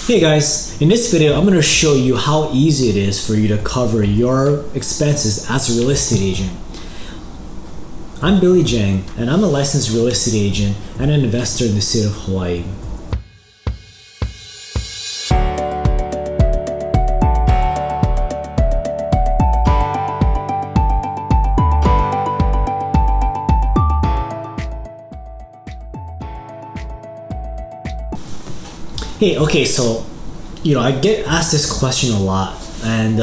Hey guys, in this video I'm going to show you how easy it is for you to cover your expenses as a real estate agent. I'm Billy Jiang and I'm a licensed real estate agent and an investor in the state of Hawaii. Hey, okay, so I get asked this question a lot, and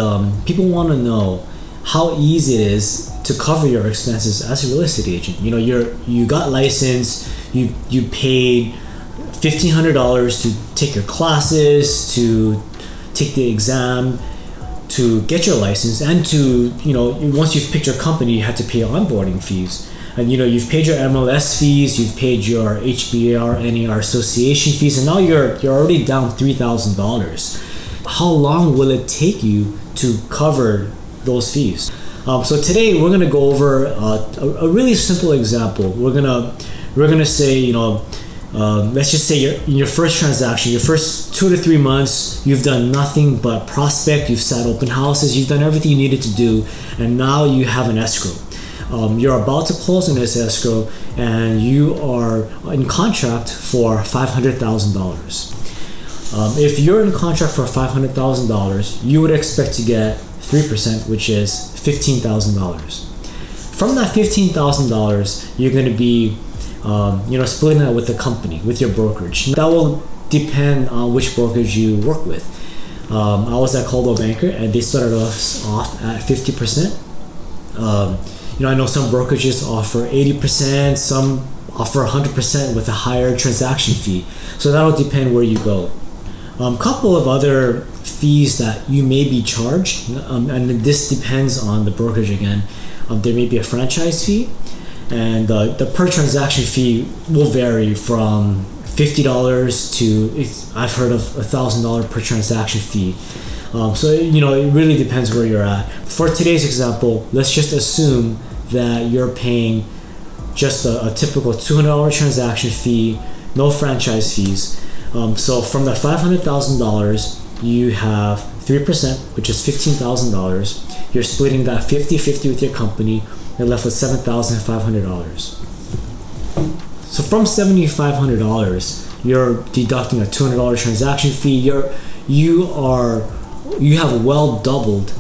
people want to know how easy it is to cover your expenses as a real estate agent. You got licensed, you paid $1,500 to take your classes, to take the exam, to get your license, and to once you've picked your company, you had to pay onboarding fees. And you've paid your MLS fees, you've paid your HBR, NAR association fees, and now you're already down $3,000. How long will it take you to cover those fees? So today we're gonna go over a really simple example. We're gonna say let's just say in your first transaction, your first 2 to 3 months, you've done nothing but prospect, you've sat open houses, you've done everything you needed to do, and now you have an escrow. You're about to close on this escrow and you are in contract for $500,000. If you're in contract for $500,000, you would expect to get 3%, which is $15,000. From that $15,000, you're going to be splitting that with the company, with your brokerage. That will depend on which brokerage you work with. I was at Coldwell Banker and they started us off at 50%. I know some brokerages offer 80%, some offer 100% with a higher transaction fee. So that'll depend where you go. Couple of other fees that you may be charged, and this depends on the brokerage again. There may be a franchise fee, and the per transaction fee will vary from $50 to, I've heard of $1,000 per transaction fee. So it really depends where you're at. For today's example, let's just assume that you're paying just a typical $200 transaction fee, no franchise fees. So from the $500,000, you have 3%, which is $15,000. You're splitting that 50-50 with your company. You're left with $7,500. So from $7,500, you're deducting a $200 transaction fee. You have well doubled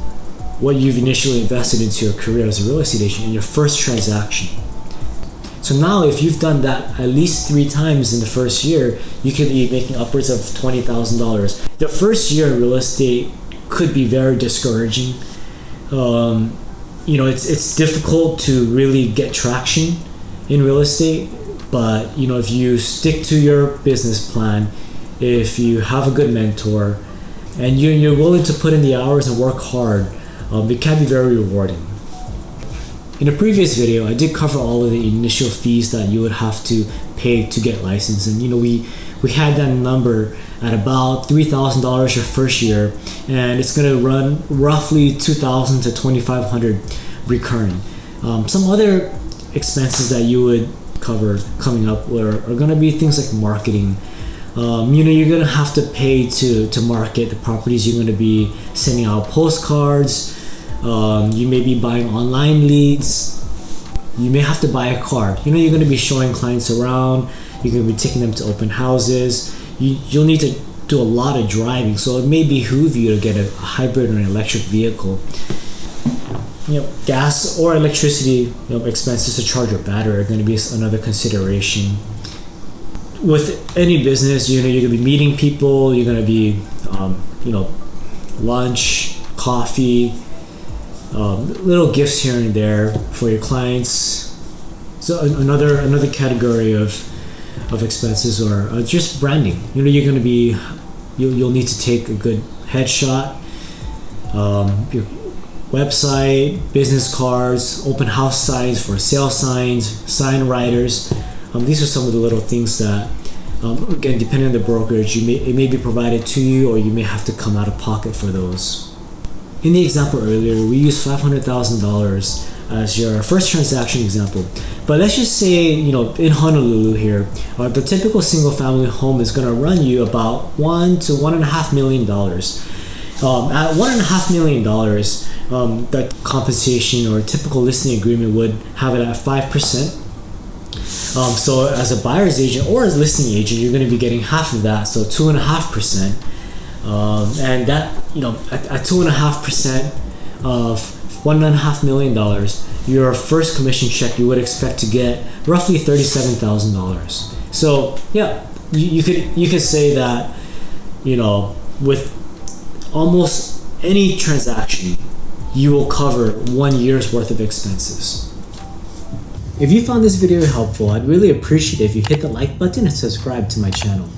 what you've initially invested into your career as a real estate agent in your first transaction. So now if you've done that at least 3 times in the first year, you could be making upwards of $20,000. The first year in real estate could be very discouraging. It's difficult to really get traction in real estate, but if you stick to your business plan, if you have a good mentor, and you're willing to put in the hours and work hard, it can be very rewarding. In a previous video, I did cover all of the initial fees that you would have to pay to get licensed, and we had that number at about $3,000 your first year, and it's going to run roughly $2,000 to $2,500 recurring. Some other expenses that you would cover coming up are going to be things like marketing. You're gonna have to pay to market the properties. You're gonna be sending out postcards. You may be buying online leads. You may have to buy a car. You're gonna be showing clients around. You're gonna be taking them to open houses. You'll need to do a lot of driving, so it may behoove you to get a hybrid or an electric vehicle. Gas or electricity expenses to charge your battery are going to be another consideration. With any business, you're going to be meeting people. You're going to be, lunch, coffee, little gifts here and there for your clients. So another category of expenses are just branding. You're going to be, you'll need to take a good headshot, your website, business cards, open house signs for sale signs, sign writers. These are some of the little things that, again, depending on the brokerage, it may be provided to you, or you may have to come out of pocket for those. In the example earlier, we used $500,000 as your first transaction example. But let's just say, in Honolulu here, the typical single family home is going to run you about $1 to $1.5 million. At $1.5 million, that compensation or typical listing agreement would have it at 5%. So as a buyer's agent or as a listing agent, you're going to be getting half of that, so 2.5%. And that, at 2.5% of $1.5 million, your first commission check you would expect to get roughly $37,000. So yeah, you could say that, with almost any transaction, you will cover 1 year's worth of expenses. If you found this video helpful, I'd really appreciate it if you hit the like button and subscribe to my channel.